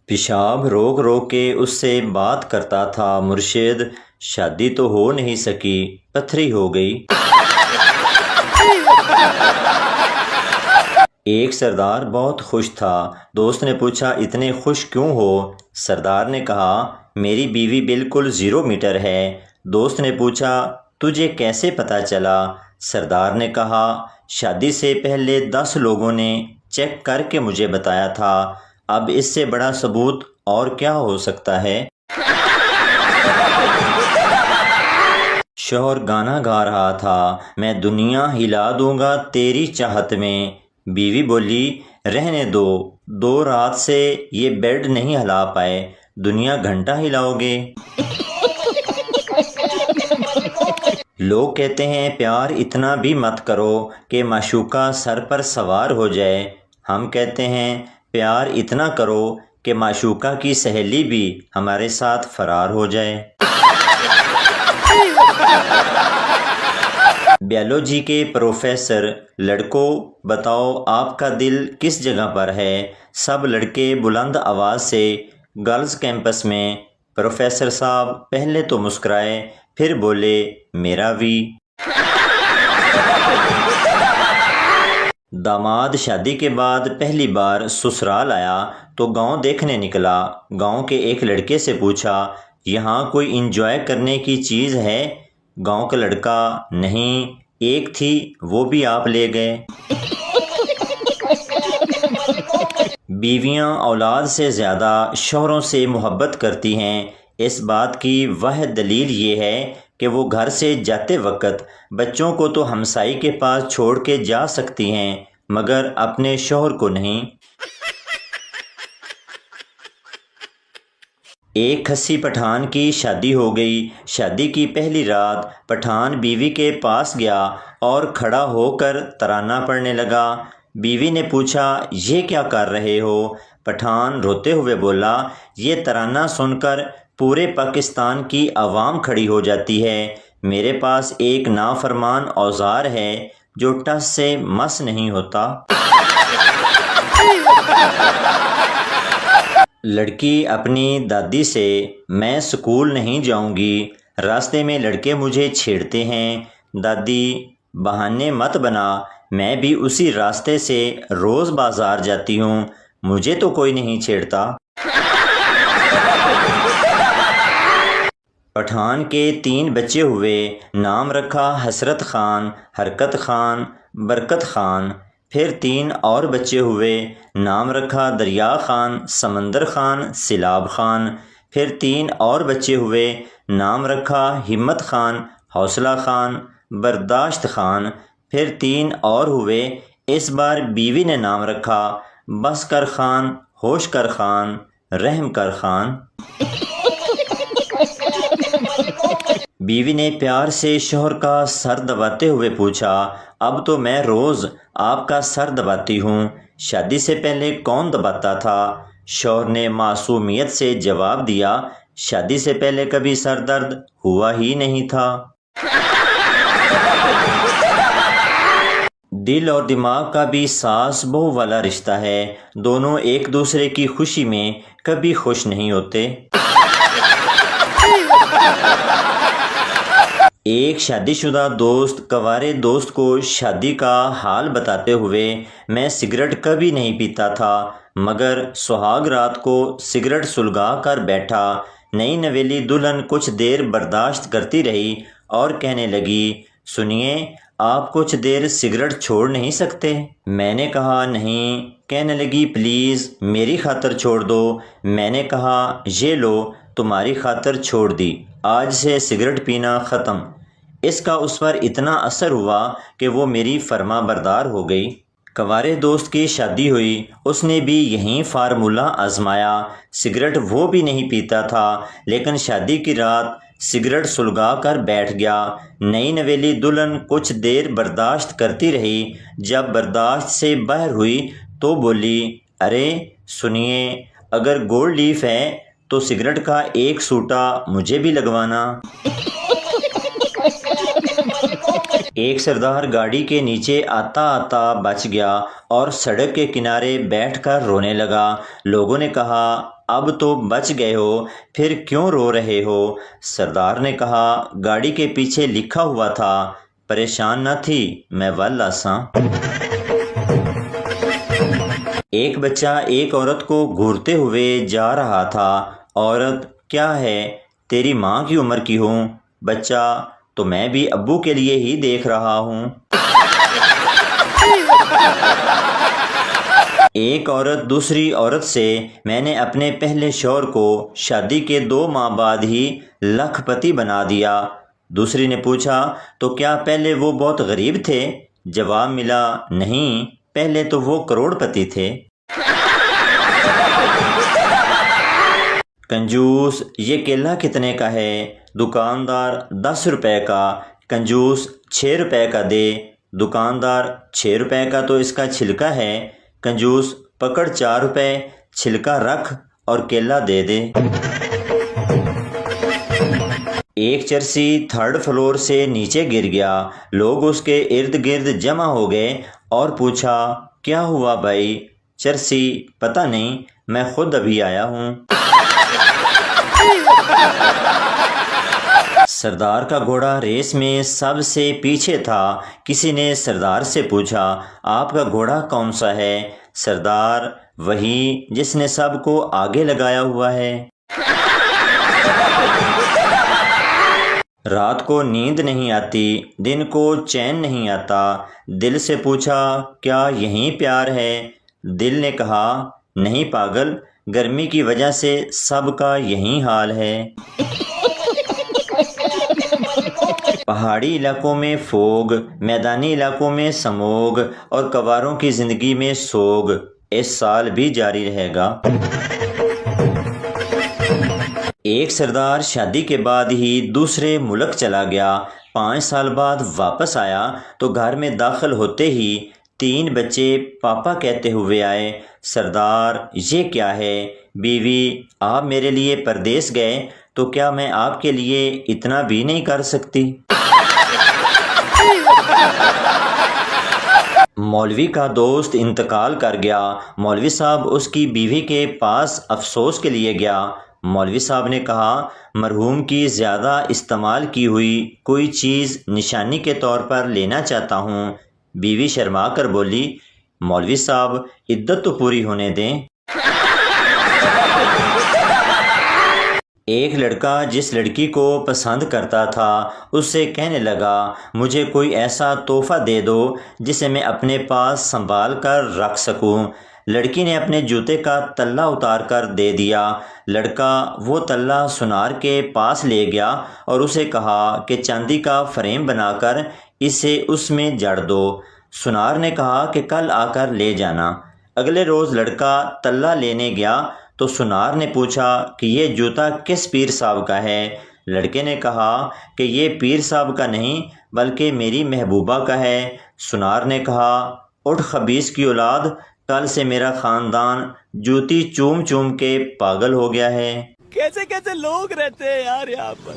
پیشاب روک روک کے اس سے بات کرتا تھا، مرشد شادی تو ہو نہیں سکی، پتھری ہو گئی۔ ایک سردار بہت خوش تھا۔ دوست نے پوچھا اتنے خوش کیوں ہو؟ سردار نے کہا میری بیوی بالکل 0 میٹر ہے۔ دوست نے پوچھا تجھے کیسے پتہ چلا؟ سردار نے کہا شادی سے پہلے 10 لوگوں نے چیک کر کے مجھے بتایا تھا، اب اس سے بڑا ثبوت اور کیا ہو سکتا ہے؟ شوہر گانا گا رہا تھا، میں دنیا ہلا دوں گا تیری چاہت میں۔ بیوی بولی رہنے دو، 2 رات سے یہ بیڈ نہیں ہلا پائے، دنیا گھنٹہ ہلاؤ گے؟ لوگ کہتے ہیں پیار اتنا بھی مت کرو کہ معشوقہ سر پر سوار ہو جائے۔ ہم کہتے ہیں پیار اتنا کرو کہ معشوقہ کی سہیلی بھی ہمارے ساتھ فرار ہو جائے۔ بیالوجی کے پروفیسر لڑکوں بتاؤ آپ کا دل کس جگہ پر ہے؟ سب لڑکے بلند آواز سے گرلز کیمپس میں۔ پروفیسر صاحب پہلے تو مسکرائے، پھر بولے میرا بھی۔ داماد شادی کے بعد پہلی بار سسرال آیا تو گاؤں دیکھنے نکلا۔ گاؤں کے ایک لڑکے سے پوچھا یہاں کوئی انجوائے کرنے کی چیز ہے؟ گاؤں کا لڑکا نہیں، ایک تھی وہ بھی آپ لے گئے۔ بیویاں اولاد سے زیادہ شوہروں سے محبت کرتی ہیں۔ اس بات کی واحد دلیل یہ ہے کہ وہ گھر سے جاتے وقت بچوں کو تو ہمسائی کے پاس چھوڑ کے جا سکتی ہیں مگر اپنے شوہر کو نہیں۔ ایک کھسی پٹھان کی شادی ہو گئی۔ شادی کی پہلی رات پٹھان بیوی کے پاس گیا اور کھڑا ہو کر ترانہ پڑھنے لگا۔ بیوی نے پوچھا یہ کیا کر رہے ہو؟ پٹھان روتے ہوئے بولا یہ ترانہ سن کر پورے پاکستان کی عوام کھڑی ہو جاتی ہے۔ میرے پاس ایک نافرمان اوزار ہے جو ٹس سے مس نہیں ہوتا۔ لڑکی اپنی دادی سے میں سکول نہیں جاؤں گی، راستے میں لڑکے مجھے چھیڑتے ہیں۔ دادی بہانے مت بنا، میں بھی اسی راستے سے روز بازار جاتی ہوں، مجھے تو کوئی نہیں چھیڑتا۔ پٹھان کے 3 بچے ہوئے، نام رکھا حسرت خان، حرکت خان، برکت خان۔ پھر 3 اور بچے ہوئے، نام رکھا دریا خان، سمندر خان، سیلاب خان۔ پھر 3 اور بچے ہوئے، نام رکھا ہمت خان، حوصلہ خان، برداشت خان۔ پھر 3 اور ہوئے، اس بار بیوی نے نام رکھا بس کر خان، ہوش کر خان، رحم کر خان۔ بیوی نے پیار سے شوہر کا سر دباتے ہوئے پوچھا اب تو میں روز آپ کا سر دباتی ہوں، شادی سے پہلے کون دباتا تھا؟ شوہر نے معصومیت سے جواب دیا شادی سے پہلے کبھی سر درد ہوا ہی نہیں تھا۔ دل اور دماغ کا بھی ساس بہو والا رشتہ ہے، دونوں ایک دوسرے کی خوشی میں کبھی خوش نہیں ہوتے۔ ایک شادی شدہ دوست کنوارے دوست کو شادی کا حال بتاتے ہوئے میں سگریٹ کبھی نہیں پیتا تھا مگر سہاگ رات کو سگریٹ سلگا کر بیٹھا۔ نئی نویلی دلہن کچھ دیر برداشت کرتی رہی اور کہنے لگی سنیے آپ کچھ دیر سگریٹ چھوڑ نہیں سکتے؟ میں نے کہا نہیں۔ کہنے لگی پلیز میری خاطر چھوڑ دو۔ میں نے کہا یہ لو تمہاری خاطر چھوڑ دی، آج سے سگریٹ پینا ختم۔ اس کا اس پر اتنا اثر ہوا کہ وہ میری فرما بردار ہو گئی۔ کنوارے دوست کی شادی ہوئی، اس نے بھی یہی فارمولہ آزمایا، سگریٹ وہ بھی نہیں پیتا تھا لیکن شادی کی رات سگریٹ سلگا کر بیٹھ گیا۔ نئی نویلی دلہن کچھ دیر برداشت کرتی رہی، جب برداشت سے باہر ہوئی تو بولی ارے سنیے اگر گولڈ لیف ہے تو سگریٹ کا ایک سوٹا مجھے بھی لگوانا۔ ایک سردار گاڑی کے نیچے آتا آتا بچ گیا اور سڑک کے کنارے بیٹھ کر رونے لگا۔ لوگوں نے کہا اب تو بچ گئے ہو، پھر کیوں رو رہے ہو؟ سردار نے کہا گاڑی کے پیچھے لکھا ہوا تھا پریشان نہ تھی میں ول آساں۔ ایک بچہ ایک عورت کو گھورتے ہوئے جا رہا تھا۔ عورت کیا ہے تیری ماں کی عمر کی ہوں؟ بچہ تو میں بھی ابو کے لیے ہی دیکھ رہا ہوں۔ ایک عورت دوسری عورت سے میں نے اپنے پہلے شوہر کو شادی کے 2 ماہ بعد ہی لاکھ پتی بنا دیا۔ دوسری نے پوچھا تو کیا پہلے وہ بہت غریب تھے؟ جواب ملا نہیں، پہلے تو وہ کروڑ پتی تھے۔ کنجوس یہ کیلا کتنے کا ہے؟ دکاندار 10 روپے کا۔ کنجوس 6 روپے کا دے۔ دکاندار 6 روپے کا تو اس کا چھلکا ہے۔ کنجوس پکڑ 4 روپے، چھلکا رکھ اور کیلا دے دے۔ ایک چرسی 3rd فلور سے نیچے گر گیا۔ لوگ اس کے ارد گرد جمع ہو گئے اور پوچھا کیا ہوا بھائی؟ چرسی پتہ نہیں، میں خود ابھی آیا ہوں۔ سردار کا گھوڑا ریس میں سب سے پیچھے تھا۔ کسی نے سردار سے پوچھا آپ کا گھوڑا کون سا ہے؟ سردار وہی جس نے سب کو آگے لگایا ہوا ہے۔ رات کو نیند نہیں آتی، دن کو چین نہیں آتا۔ دل سے پوچھا کیا یہی پیار ہے؟ دل نے کہا نہیں پاگل، گرمی کی وجہ سے سب کا یہی حال ہے۔ پہاڑی علاقوں میں فوگ، میدانی علاقوں میں سموگ اور کواروں کی زندگی میں سوگ اس سال بھی جاری رہے گا۔ ایک سردار شادی کے بعد ہی دوسرے ملک چلا گیا۔ 5 سال بعد واپس آیا تو گھر میں داخل ہوتے ہی 3 بچے پاپا کہتے ہوئے آئے۔ سردار یہ کیا ہے؟ بیوی آپ میرے لیے پردیس گئے تو کیا میں آپ کے لیے اتنا بھی نہیں کر سکتی؟ مولوی کا دوست انتقال کر گیا۔ مولوی صاحب اس کی بیوی کے پاس افسوس کے لیے گیا۔ مولوی صاحب نے کہا مرحوم کی زیادہ استعمال کی ہوئی کوئی چیز نشانی کے طور پر لینا چاہتا ہوں۔ بیوی شرما کر بولی مولوی صاحب عدت تو پوری ہونے دیں۔ ایک لڑکا جس لڑکی کو پسند کرتا تھا اس سے کہنے لگا مجھے کوئی ایسا تحفہ دے دو جسے میں اپنے پاس سنبھال کر رکھ سکوں۔ لڑکی نے اپنے جوتے کا تلا اتار کر دے دیا۔ لڑکا وہ تلا سنار کے پاس لے گیا اور اسے کہا کہ چاندی کا فریم بنا کر اسے اس میں جڑ دو۔ سنار نے کہا کہ کل آ کر لے جانا۔ اگلے روز لڑکا تلا لینے گیا تو سنار نے پوچھا کہ یہ جوتا کس پیر صاحب کا ہے؟ لڑکے نے کہا کہ یہ پیر صاحب کا نہیں بلکہ میری محبوبہ کا ہے۔ سنار نے کہا اٹھ خبیث کی اولاد، کل سے میرا خاندان جوتی چوم چوم کے پاگل ہو گیا ہے۔ کیسے کیسے لوگ رہتے ہیں یار یہاں پر۔